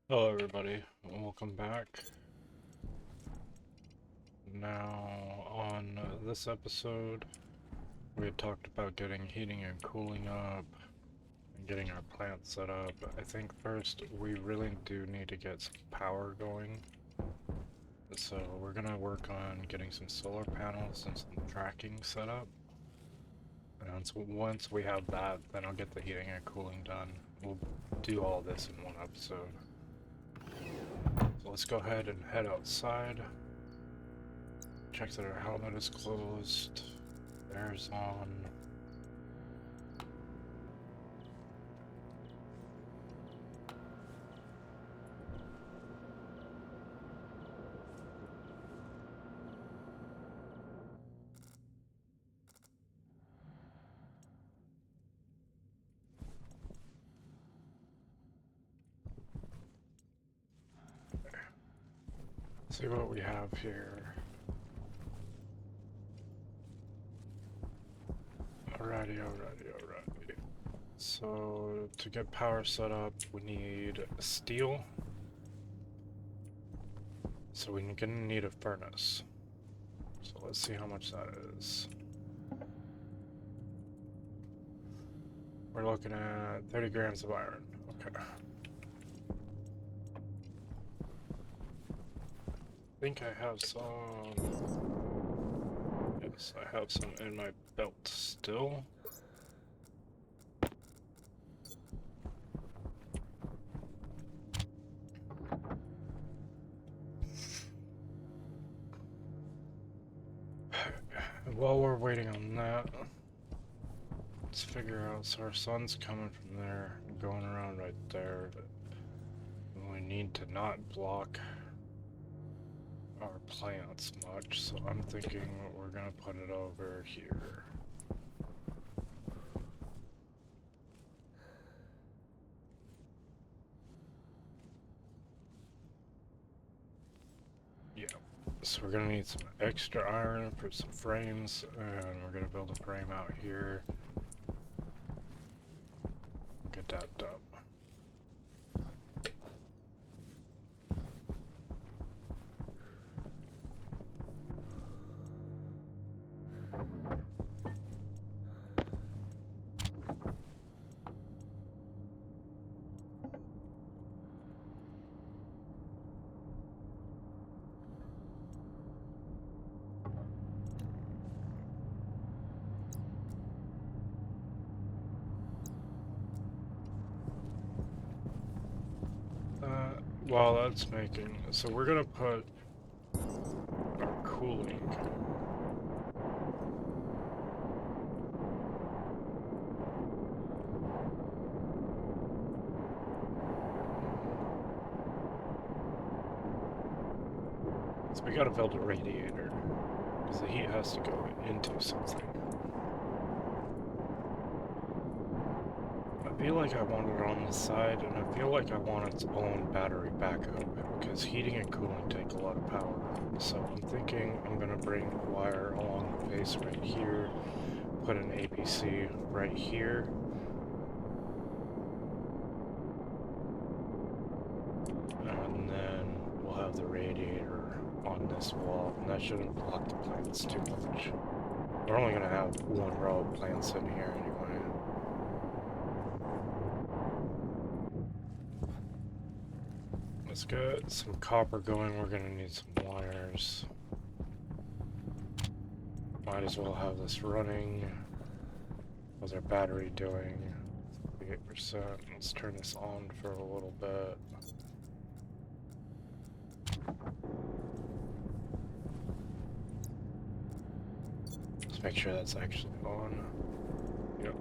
Hello everybody, welcome back. Now, on this episode, we had talked about getting heating and cooling up, and getting our plant set up. I think first, we really do need to get some power going. So we're gonna work on getting some solar panels and some tracking set up. And so once we have that, then I'll get the heating and cooling done. We'll do all this in one episode. So let's go ahead and head outside. Check that our helmet is closed. Air's on. See what we have here. Alrighty. So, to get power set up, we need steel. So we're gonna need a furnace. So let's see how much that is. We're looking at 30 grams of iron. Okay. I think I have some... Yes, I have some in my belt still. While we're waiting on that, let's figure out, so our sun's coming from there, going around right there, but we need to not block our plants much, so I'm thinking we're gonna put it over here. Yeah, so we're gonna need some extra iron for some frames, and we're gonna build a frame out here. Get that done. While that's making, so we're gonna put our cooling. So we gotta build a radiator, because the heat has to go into something. I feel like I want it on the side, and I feel like I want its own battery backup, because heating and cooling take a lot of power. So I'm thinking I'm gonna bring a wire along the face right here, put an APC right here. And then we'll have the radiator on this wall, and that shouldn't block the plants too much. We're only gonna have one row of plants in here anyway. Let's get some copper going. We're gonna need some wires. Might as well have this running. How's our battery doing? 8%. Let's turn this on for a little bit. Let's make sure that's actually on. Yep.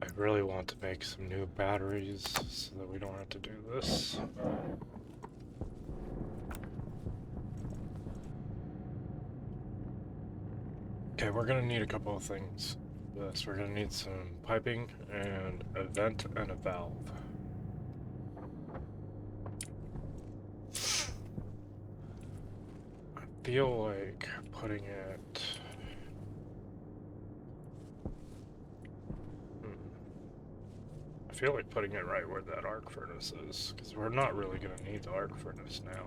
I really want to make some new batteries so that we don't have to do this. Okay, we're gonna need a couple of things. Yes, we're gonna need some piping and a vent and a valve. I feel like putting it feel like putting it right where that arc furnace is, because we're not really going to need the arc furnace now.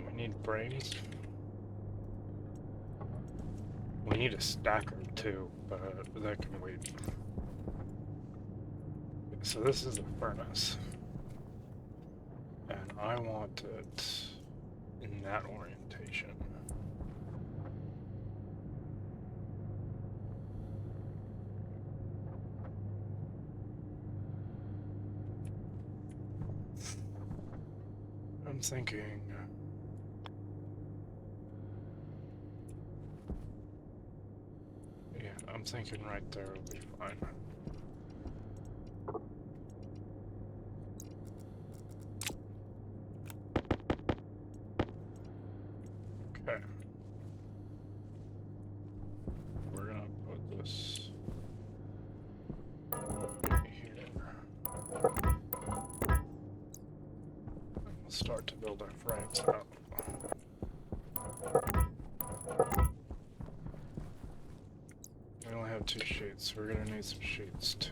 We need brains. We need a stacker too, but that can wait. So this is a furnace. And I want it in that orientation. I'm thinking... yeah, I'm thinking right there will be fine. Okay. We're gonna put this here. We'll start to build our frames out. We only have 2 sheets, so we're gonna need some sheets too.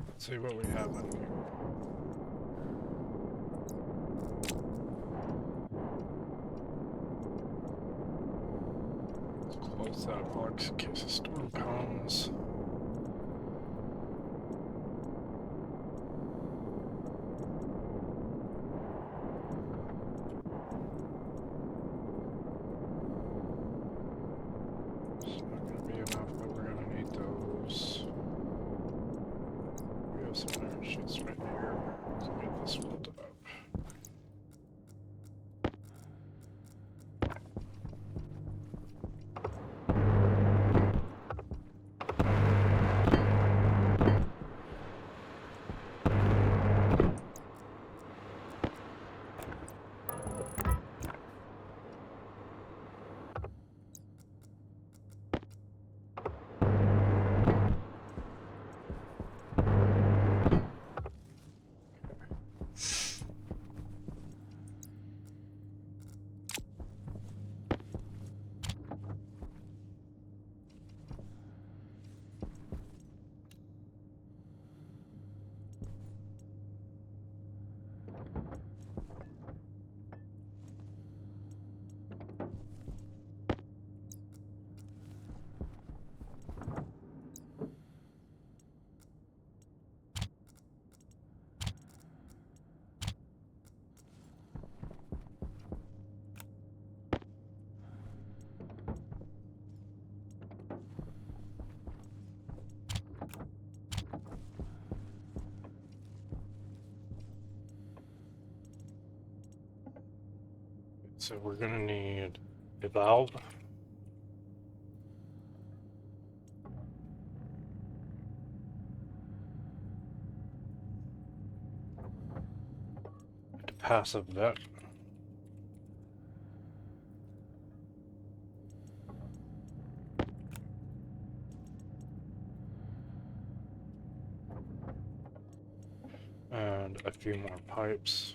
Let's see what we have in here. Let's close that box in case a storm comes. It's not going to be enough, but we're going to need those. We have some iron sheets right here. Let's get this filled up. So we're going to need a valve. A passive vent. And a few more pipes.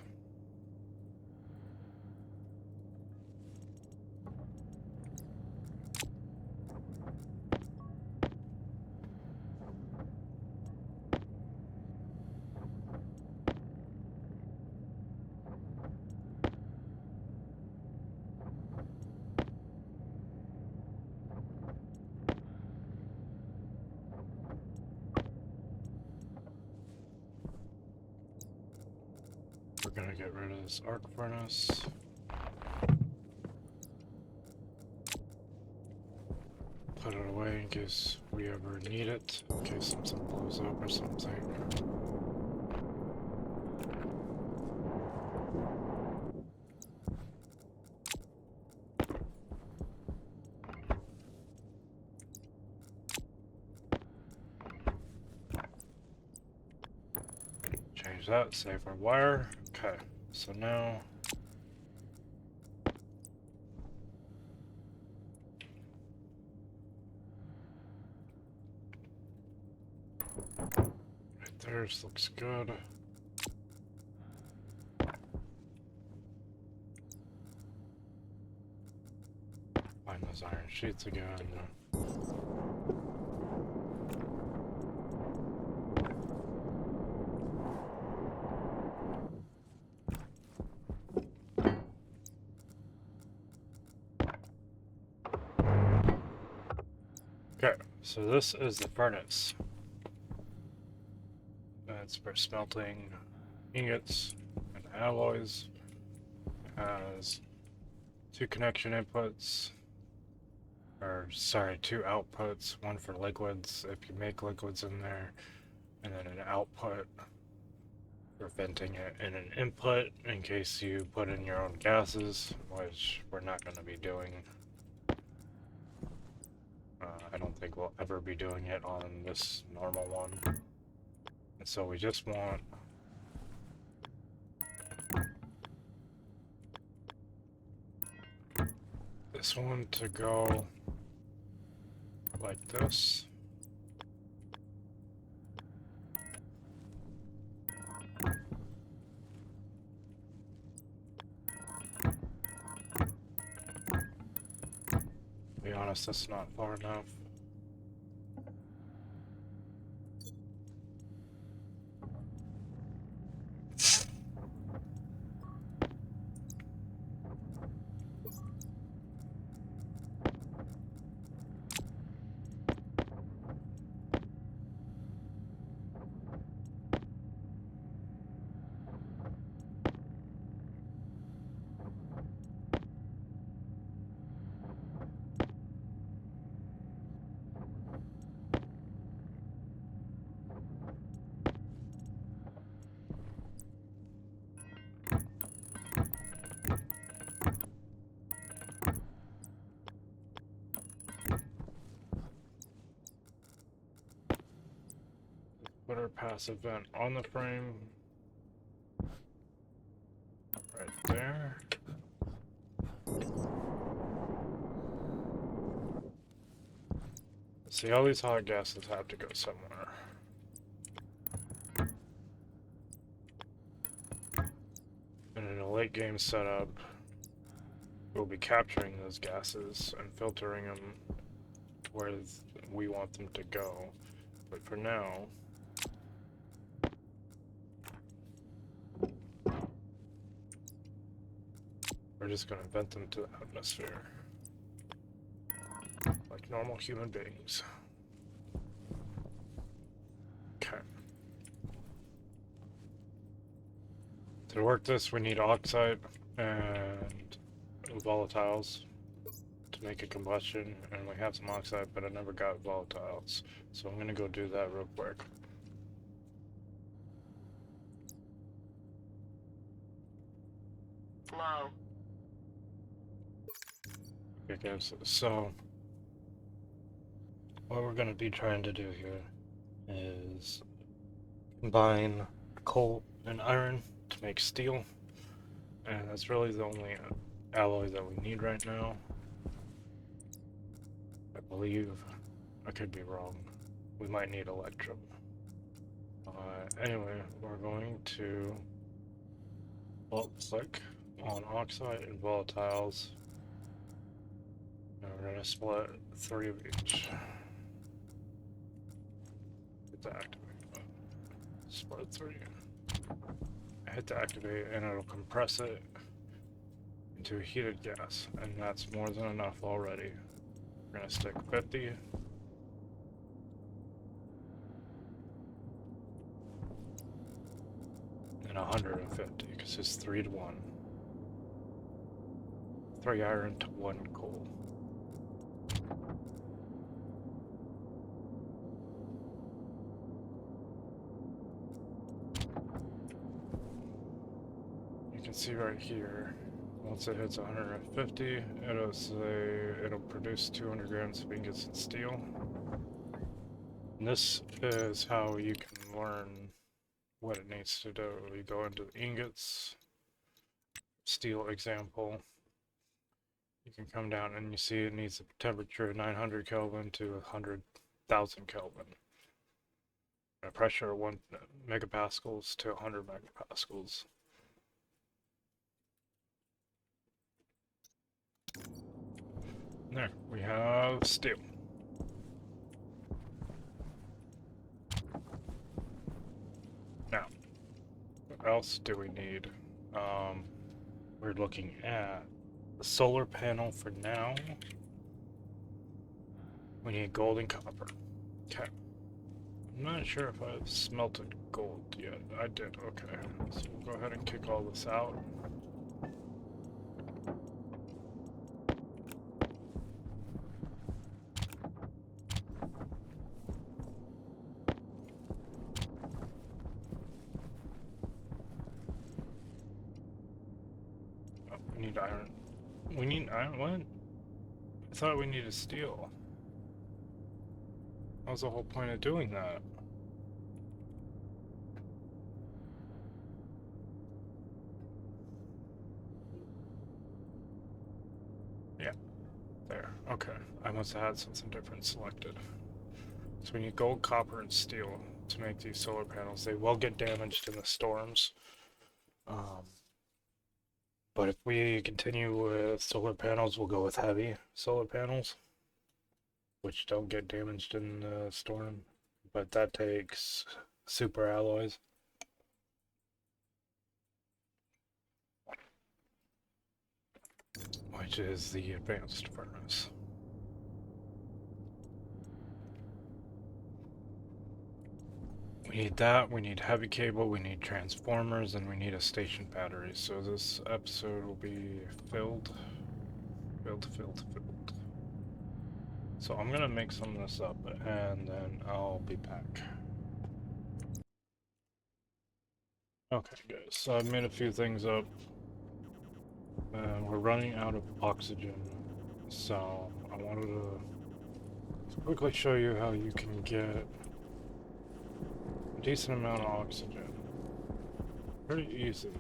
We're gonna get rid of this arc furnace. Put it away in case we ever need it, in case something blows up or something. Change that, save our wire. Okay, so now Stairs looks good. Find those iron sheets again. Okay, so this is the furnace. It's for smelting ingots and alloys. It has two connection inputs, or sorry, two outputs, one for liquids if you make liquids in there, and then an output for venting it, and an input in case you put in your own gases, which we're not going to be doing. I don't think we'll ever be doing it on this normal one. And so we just want this one to go like this. To be honest, that's not far enough. Put our passive vent on the frame. Right there. See, all these hot gases have to go somewhere. And in a late game setup, we'll be capturing those gases and filtering them to where we want them to go. But for now, we're just going to vent them to the atmosphere. Like normal human beings. Okay. To work this, we need oxide and volatiles to make a combustion, and we have some oxide, but I never got volatiles. So I'm gonna go do that real quick. Low. Okay, guys, so what we're gonna be trying to do here is combine coal and iron to make steel, and that's really the only alloy that we need right now. I believe. I could be wrong. We might need electrum. Anyway, we're going to click on oxide and volatiles, and we're going to split 3 of each. Hit to activate. Split 3. Hit to activate, and it'll compress it into a heated gas, and that's more than enough already. We're going to stick 50. And 150, because it's 3 to 1. 3 iron to 1 coal. You can see right here, once it hits 150, it'll say it'll produce 200 grams of ingots and steel. And this is how you can learn what it needs to do. You go into the ingots, steel example. You can come down and you see it needs a temperature of 900 Kelvin to 100,000 Kelvin. pressure 1 megapascals to 100 megapascals. There, we have steel. Now, what else do we need? We're looking at the solar panel for now. We need gold and copper. Okay. I'm not sure if I've smelted gold yet. I did, okay. So we'll go ahead and kick all this out. Oh, we need iron. We need iron? What? I thought we needed steel. That was the whole point of doing that. Yeah. There. Okay. I must have had something different selected. So we need gold, copper, and steel to make these solar panels. They will get damaged in the storms. But if we continue with solar panels, we'll go with heavy solar panels, which don't get damaged in the storm. But that takes super alloys. Which is the advanced furnace. We need that, we need heavy cable, we need transformers, and we need a station battery. So this episode will be filled. So I'm gonna make some of this up, and then I'll be back. Okay guys, so I've made a few things up. We're running out of oxygen, so I wanted to quickly show you how you can get a decent amount of oxygen pretty easily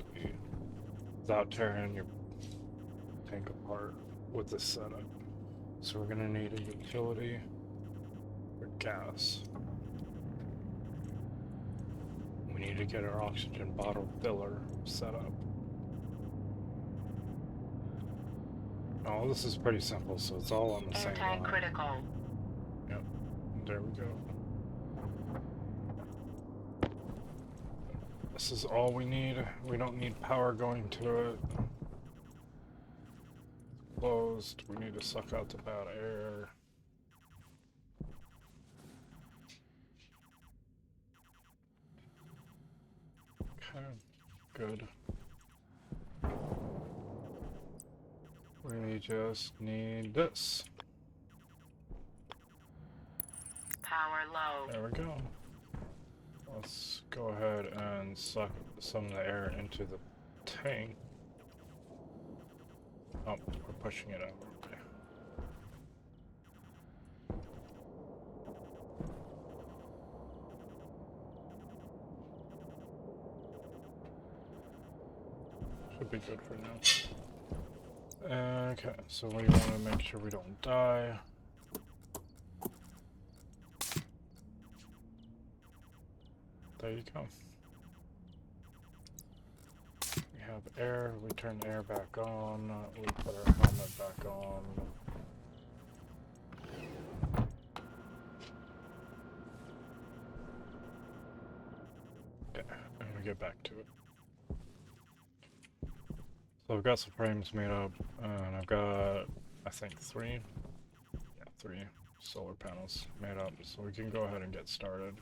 without tearing your tank apart with this setup. So we're gonna need a utility for gas. We need to get our oxygen bottle filler set up. Oh, this is pretty simple, so it's all on the same line. Anti-critical. Yep, there we go. This is all we need. We don't need power going to it. It's closed. We need to suck out the bad air. Okay, good. We just need this. Power low. There we go. Let's go ahead and suck some of the air into the tank. Oh, we're pushing it out. Okay. Should be good for now. Okay, so we want to make sure we don't die. There you go. We have air, we turn the air back on, we put our helmet back on. Okay, and we get back to it. So I've got some frames made up, and I've got, I think, three solar panels made up, so we can go ahead and get started.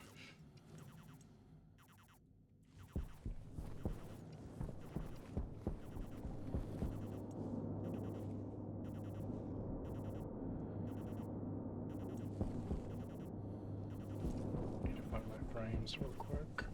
Need to find my frames real quick.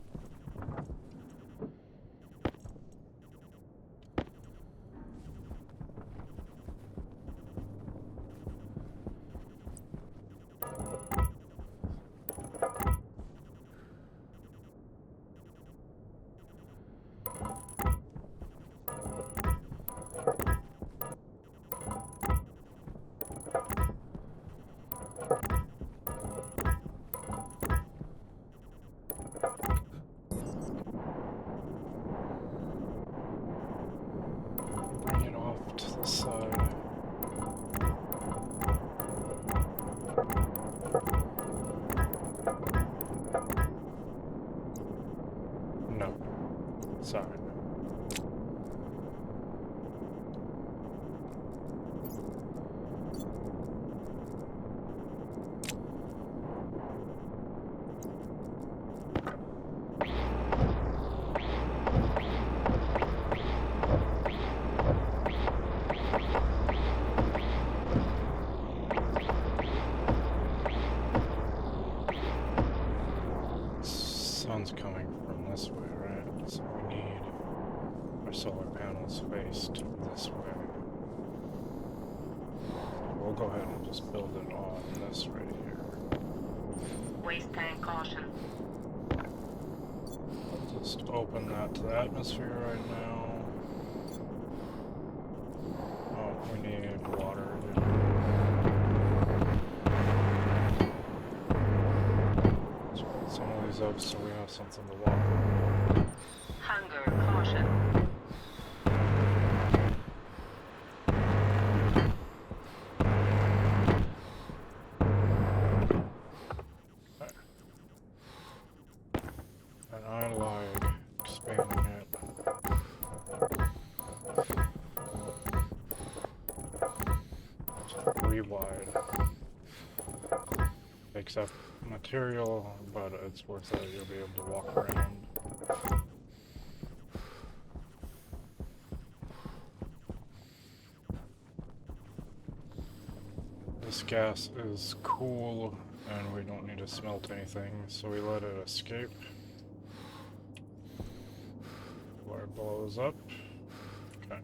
this side. No. Sorry. Sun's coming from this way, right? So we need our solar panels faced this way. We'll go ahead and just build it on this right here. Waste tank caution. I'll just open that to the atmosphere right now. Oh, we need water again. Let's put some of these up so we have something to water. Hunger caution. And I like expanding it. Just 3 wide. Takes up material, but it's worth it. You'll be able to walk around. This gas is cool, and we don't need to smelt anything, so we let it escape. Where it blows up. Okay.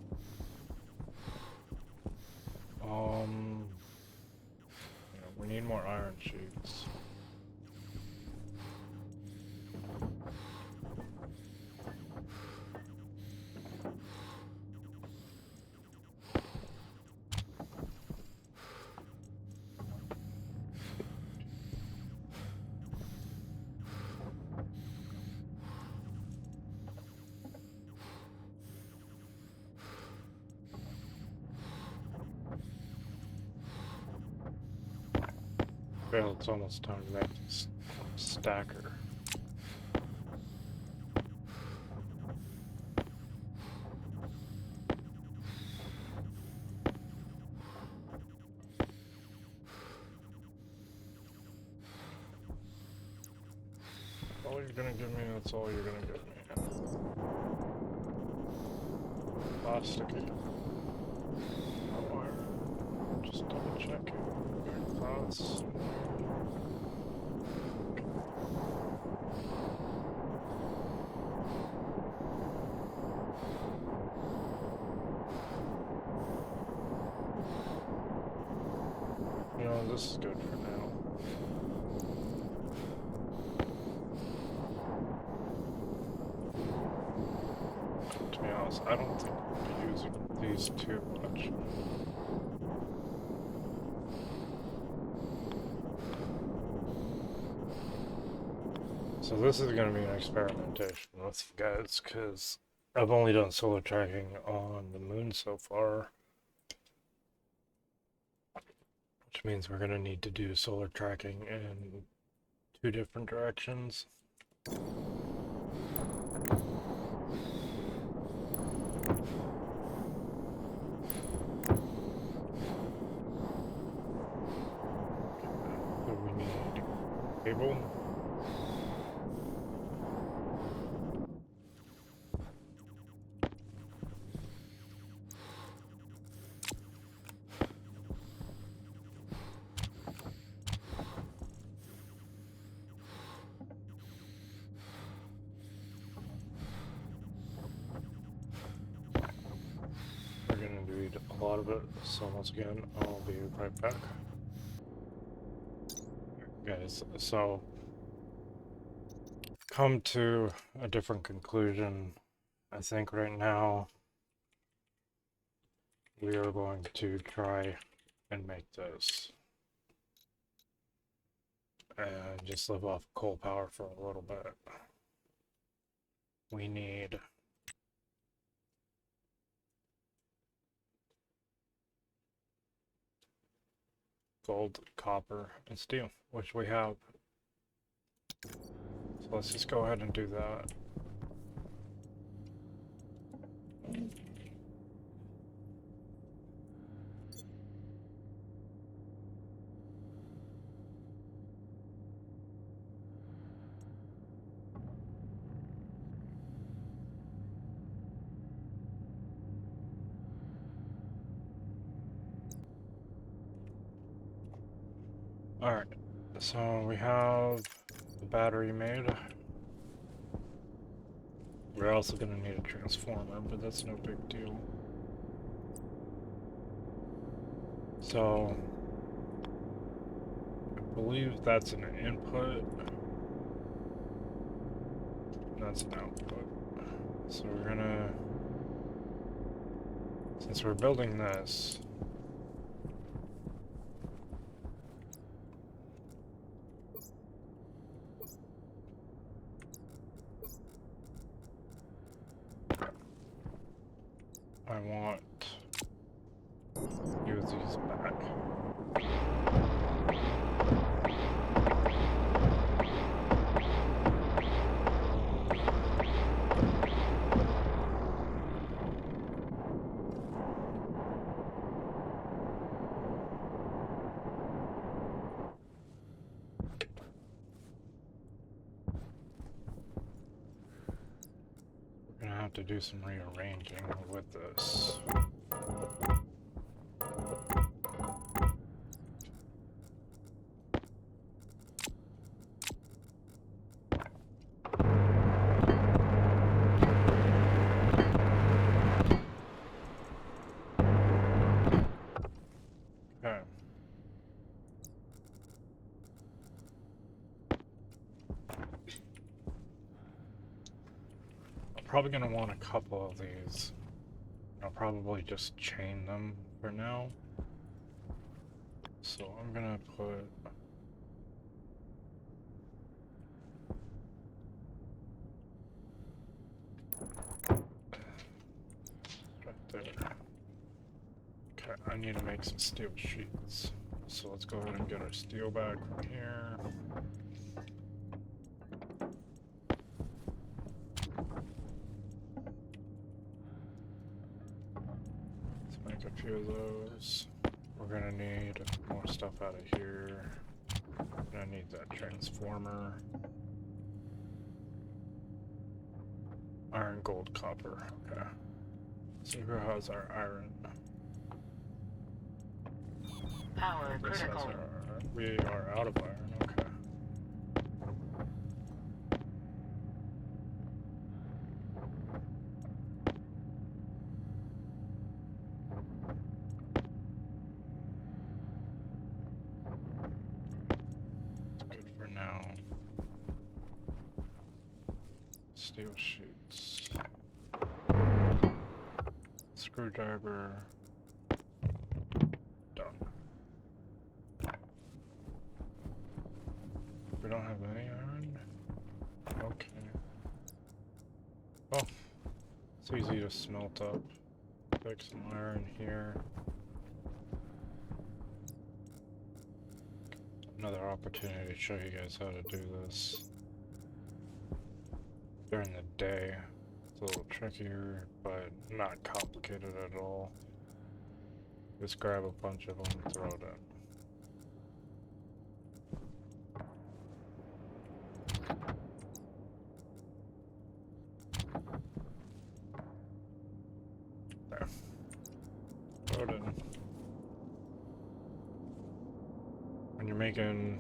Yeah, we need more iron sheets. Well, it's almost time to make this stacker. All you're gonna give me, that's all you're gonna give me. Plasticky. Wire. Just double checking. Thoughts. You know, this is good for now. To be honest, I don't think we'll be using these too much. So this is going to be an experimentation with you guys, because I've only done solar tracking on the moon so far. Which means we're going to need to do solar tracking in 2 different directions. So we need cable. We're going to need a lot of it, so once again, I'll be right back. Guys, so come to a different conclusion. I think right now we are going to try and make this and just live off coal power for a little bit. We need gold, copper, and steel, which we have. So let's just go ahead and do that. Alright, so we have the battery made. We're also going to need a transformer, but that's no big deal. So, I believe that's an input. That's an output. So we're gonna, since we're building this, I want to use these back. We're gonna have to do some rearranging with this. Okay. I'm probably gonna want a couple of these. I'll probably just chain them for now. So I'm gonna put right there. Okay, I need to make some steel sheets. So let's go ahead and get our steel back from here. Let's make a few of those. We're gonna need more stuff out of here. We're gonna need that transformer. Iron, gold, copper. Okay. So who has our iron? Power This has critical. our, we are out of iron. Okay. Good for now. Steel sheets. Screwdriver. Done. We don't have any iron? Okay. Well, it's easy to smelt up. Pick some iron here. Another opportunity to show you guys how to do this. During the day, it's a little trickier, but not complicated at all. Just grab a bunch of them, throw it in. There. Throw it in. When you're making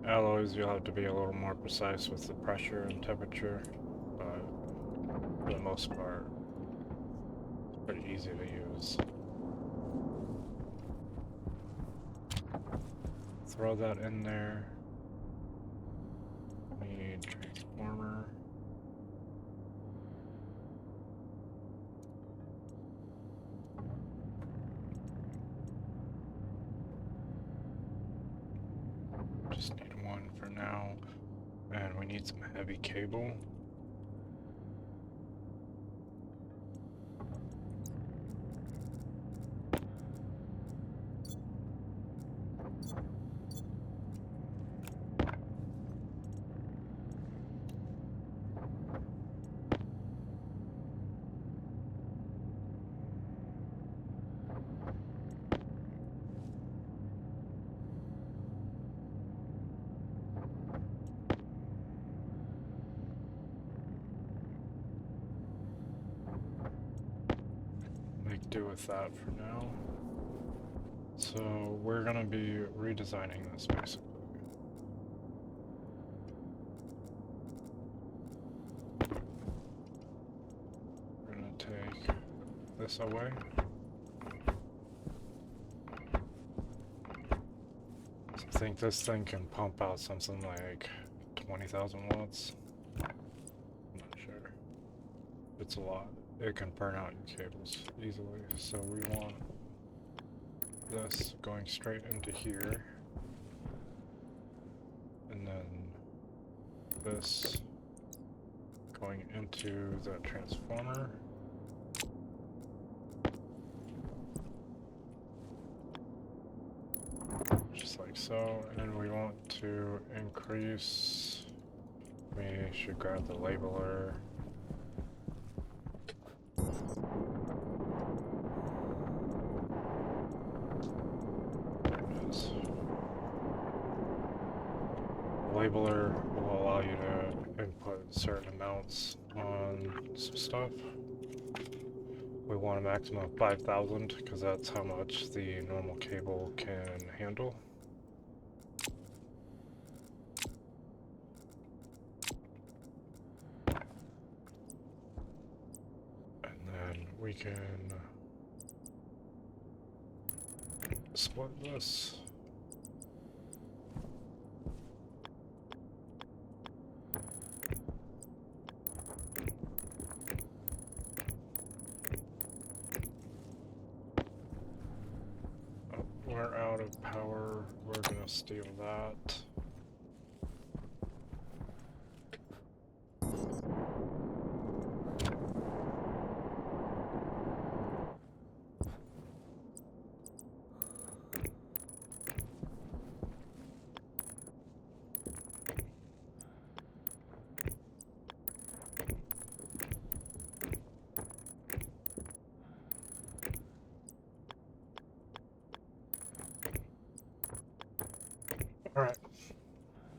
alloys, you'll have to be a little more precise with the pressure and temperature, but for the most part, it's pretty easy to use. Throw that in there. Need transformer. Just need one for now. And we need some heavy cable. do with that for now. So we're gonna be redesigning this basically. We're gonna take this away. I think this thing can pump out something like 20,000 watts. I'm not sure. It's a lot. It can burn out your cables easily. So we want this going straight into here. And then this going into the transformer. Just like so. And we want to increase. We should grab the labeler. Labeler will allow you to input certain amounts on some stuff. We want a maximum of 5,000 because that's how much the normal cable can handle. And then we can split this. We're out of power. We're gonna steal that. Alright,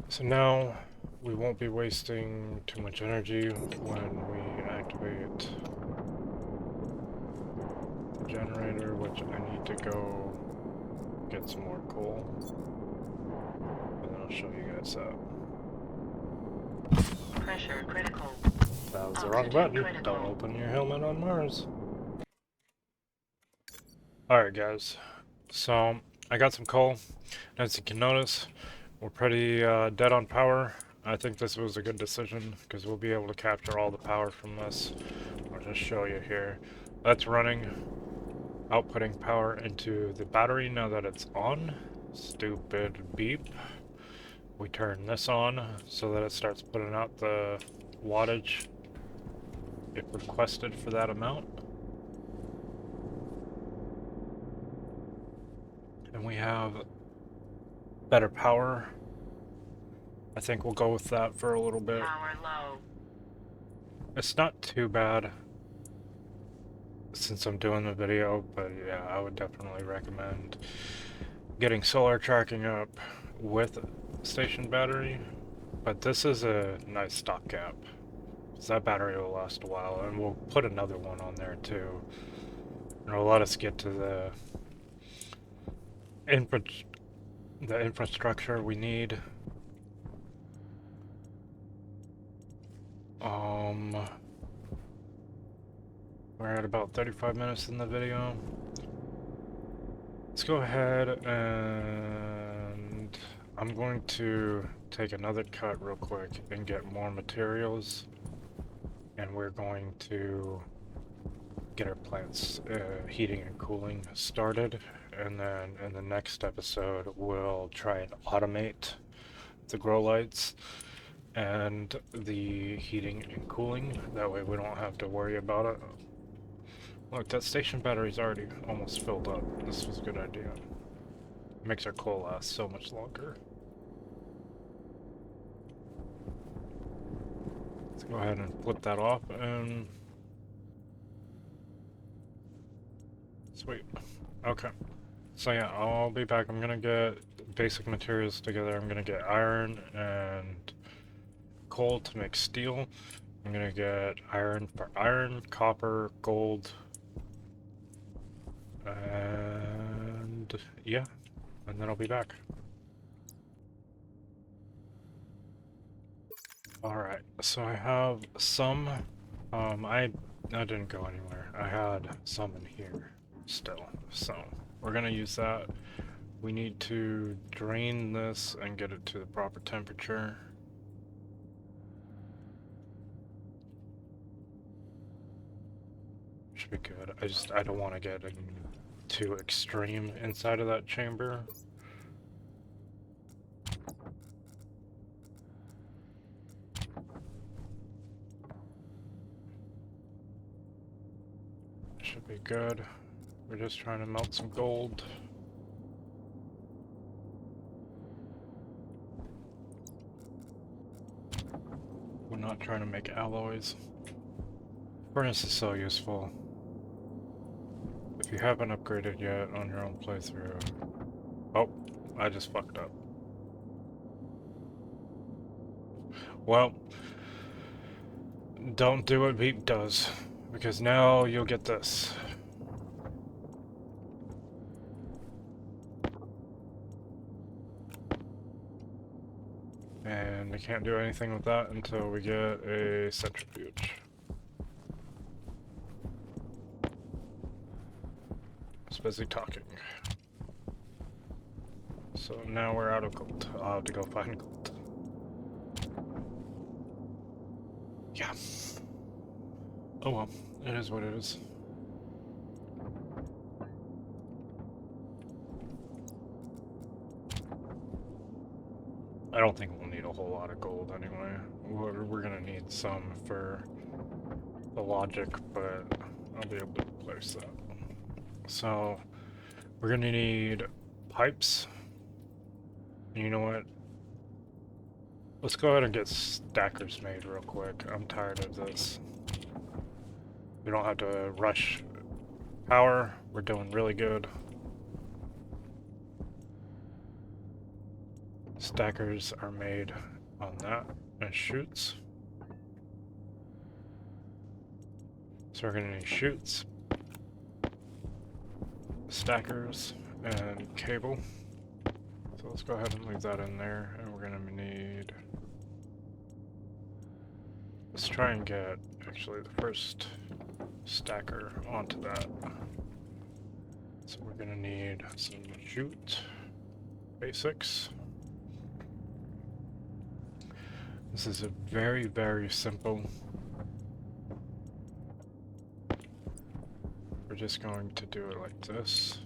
so now we won't be wasting too much energy when we activate the generator, which I need to go get some more coal. And then I'll show you guys that. Pressure critical. That was the wrong button. Don't open your helmet on Mars. Alright guys, so I got some coal. As you can notice, we're pretty dead on power. I think this was a good decision because we'll be able to capture all the power from this. I'll just show you here. That's running, outputting power into the battery now that it's on. Stupid beep. We turn this on so that it starts putting out the wattage if requested for that amount. And we have better power. I think we'll go with that for a little bit. Power low. It's not too bad since I'm doing the video, but yeah, I would definitely recommend getting solar tracking up with station battery. But this is a nice stopgap, because that battery will last a while, and we'll put another one on there too. And it'll let us get to the infrastructure we need. We're at about 35 minutes in the video. Let's go ahead and I'm going to take another cut real quick and get more materials, and we're going to get our plants heating and cooling started, and then in the next episode we'll try and automate the grow lights and the heating and cooling. That way we don't have to worry about it. Look, that station battery's already almost filled up. This was a good idea. Makes our coal last so much longer. Let's go ahead and flip that off and... Sweet. Okay. So yeah, I'll be back. I'm gonna get basic materials together. I'm gonna get iron and coal to make steel. I'm gonna get iron for iron, copper, gold, And yeah, and then I'll be back. Alright, so I have some, I didn't go anywhere. I had some in here still, so we're gonna use that. We need to drain this and get it to the proper temperature. Should be good. I don't want to get too extreme inside of that chamber. Should be good. We're just trying to melt some gold. We're not trying to make alloys. Furnace is so useful. If you haven't upgraded yet on your own playthrough... Oh, I just fucked up. Well, don't do what Beep does, because now you'll get this. And we can't do anything with that until we get a centrifuge. Just busy talking. So now we're out of gold. I'll have to go find gold. Yeah. Oh well, it is what it is. I don't think we'll need a whole lot of gold anyway. We're gonna need some for the logic, but I'll be able to replace that. So, we're gonna need pipes. And you know what? Let's go ahead and get stackers made real quick. I'm tired of this. We don't have to rush power. We're doing really good. Stackers are made on that and chutes. So we're gonna need chutes, stackers, and cable. So let's go ahead and leave that in there, and we're gonna need... Let's try and get, actually, the first stacker onto that. So we're gonna need some chute basics. This is a very, very simple. We're just going to do it like this.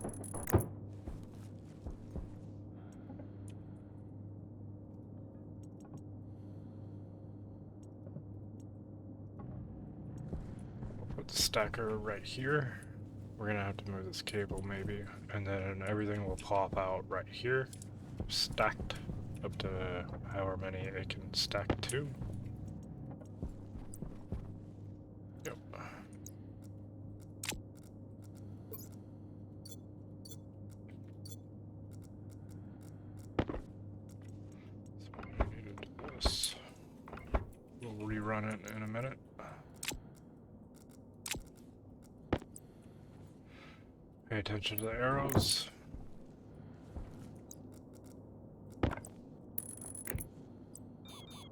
We'll put the stacker right here. We're gonna have to move this cable maybe, and then everything will pop out right here, stacked up to however many it can stack to. Yep. So I needed this. We'll rerun it in a minute. Pay attention to the arrows.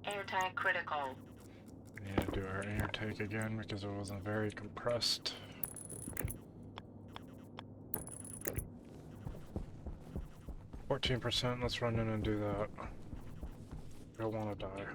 Airtime critical. We need to do our intake again because it wasn't very compressed. %. Let's run in and do that. Don't want to die.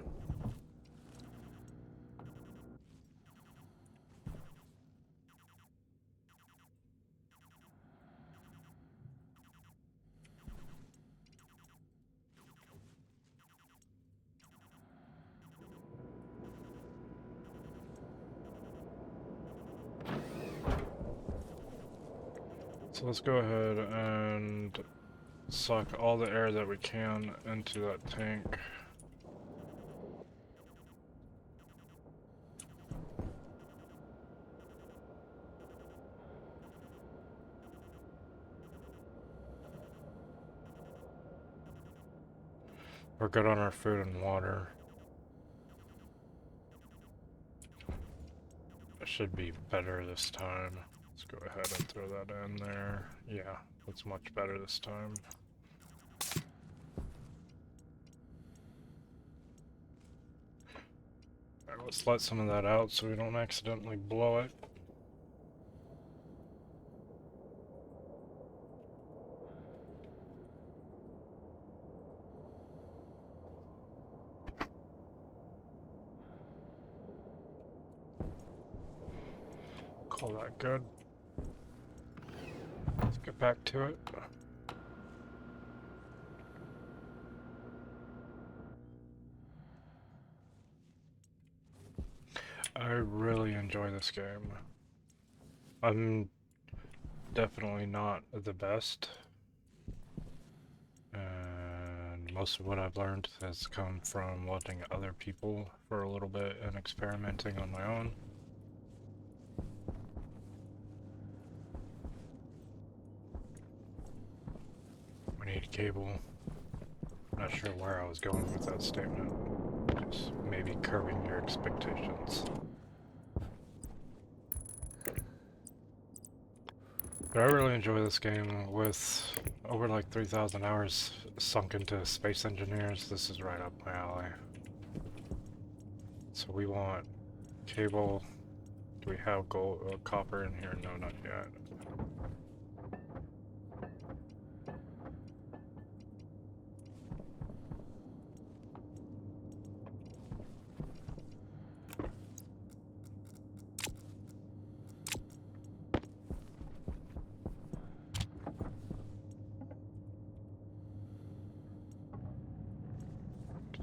So let's go ahead and suck all the air that we can into that tank. We're good on our food and water. It should be better this time. Let's go ahead and throw that in there. Yeah, looks much better this time. Alright, let's let some of that out so we don't accidentally blow it. Call that good. Let's get back to it. I really enjoy this game. I'm definitely not the best, and most of what I've learned has come from watching other people for a little bit and experimenting on my own. We need cable. Not sure where I was going with that statement. Just maybe curbing your expectations. But I really enjoy this game. With over like 3,000 hours sunk into Space Engineers, this is right up my alley. So we want cable. Do we have gold, copper in here? No, not yet.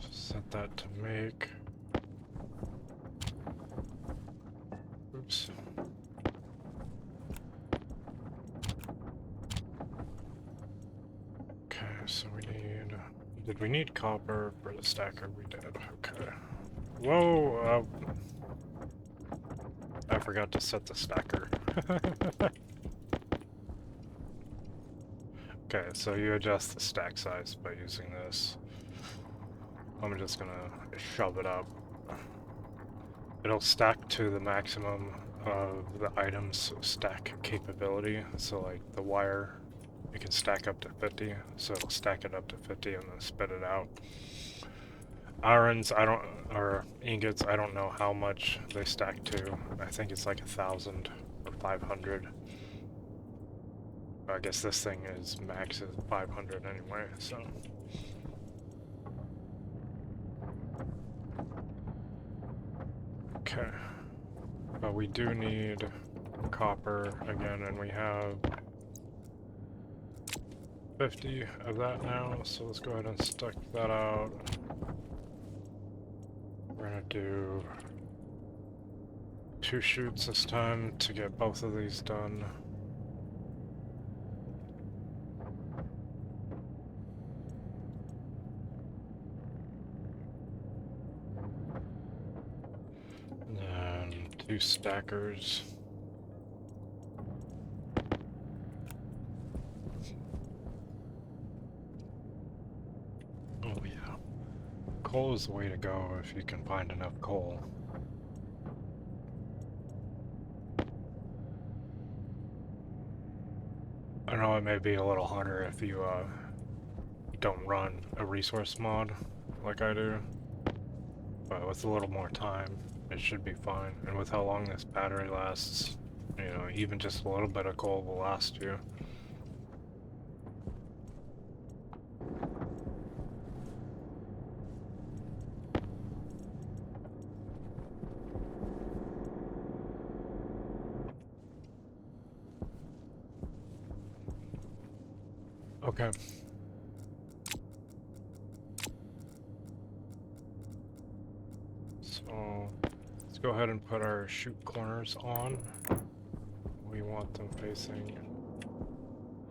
Just set that to make. Oops. Okay, so we need... Did we need copper for the stacker? We did. Okay. Whoa! I forgot to set the stacker. Okay, so you adjust the stack size by using this. I'm just gonna shove it up. It'll stack to the maximum of the item's stack capability. So like the wire, it can stack up to 50, so it'll stack it up to 50 and then spit it out. Irons, or ingots, I don't know how much they stack to. I think it's like 1,000 or 500. I guess this thing is max is 500 anyway, so. Okay. But we do need copper again, and we have 50 of that now, so let's go ahead and stick that out. We're gonna do 2 shoots this time to get both of these done. And then 2 stackers. Oh yeah. Coal is the way to go if you can find enough coal. I know it may be a little harder if you don't run a resource mod like I do, but with a little more time it should be fine. And with how long this battery lasts, you know, even just a little bit of coal will last you. Okay. So let's go ahead and put our chute corners on. We want them facing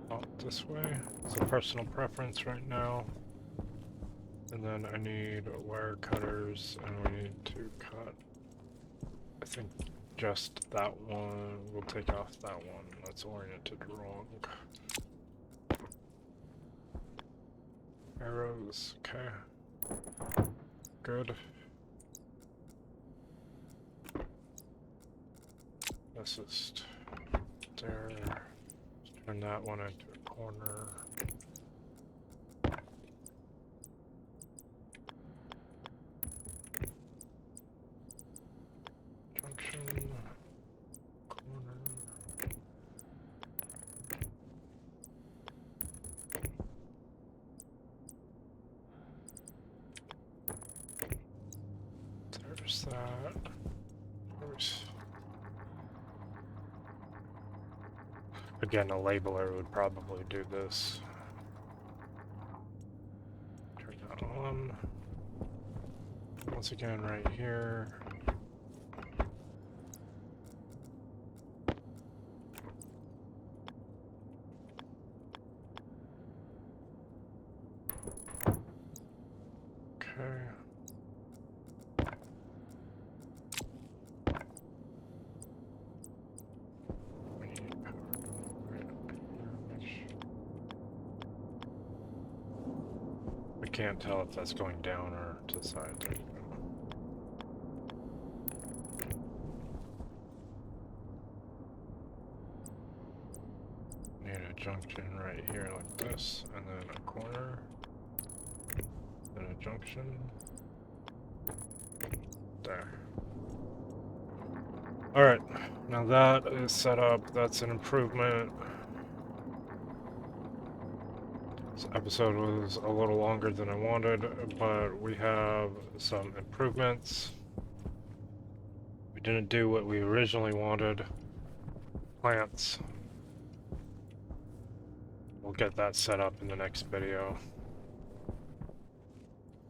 out this way. It's a personal preference right now. And then I need wire cutters, and we need to cut, I think, just that one. We'll take off that one. That's oriented wrong. Arrows, okay. Good. Let's just there. Let's turn that one into a corner. Junction. Corner. There's that. Again, a labeler would probably do this. Turn that on. Once again, right here. Okay. We need power right up here. I can't tell if that's going down or to the side. There you go. Need a junction right here like this, and then a corner, then a junction. There. Alright, now that is set up, that's an improvement. This episode was a little longer than I wanted, but we have some improvements. We didn't do what we originally wanted. Plants. We'll get that set up in the next video.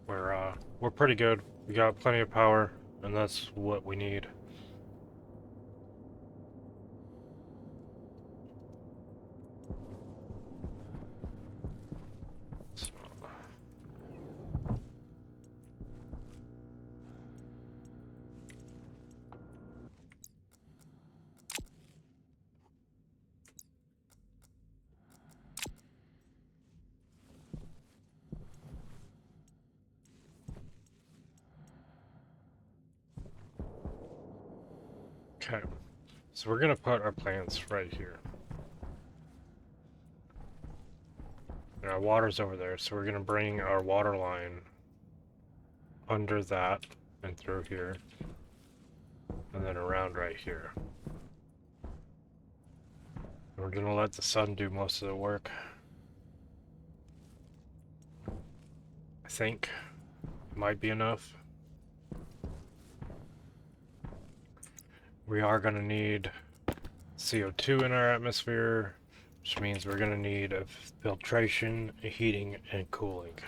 We're pretty good. We got plenty of power, and that's what we need. Okay, so we're gonna put our plants right here. And our water's over there, so we're gonna bring our water line under that and through here, and then around right here. We're gonna let the sun do most of the work. I think it might be enough. We are gonna need CO2 in our atmosphere, which means we're gonna need a filtration, heating, and cooling.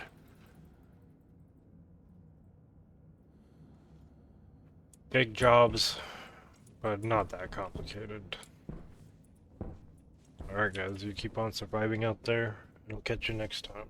Big jobs, but not that complicated. Alright guys, you keep on surviving out there, and I'll catch you next time.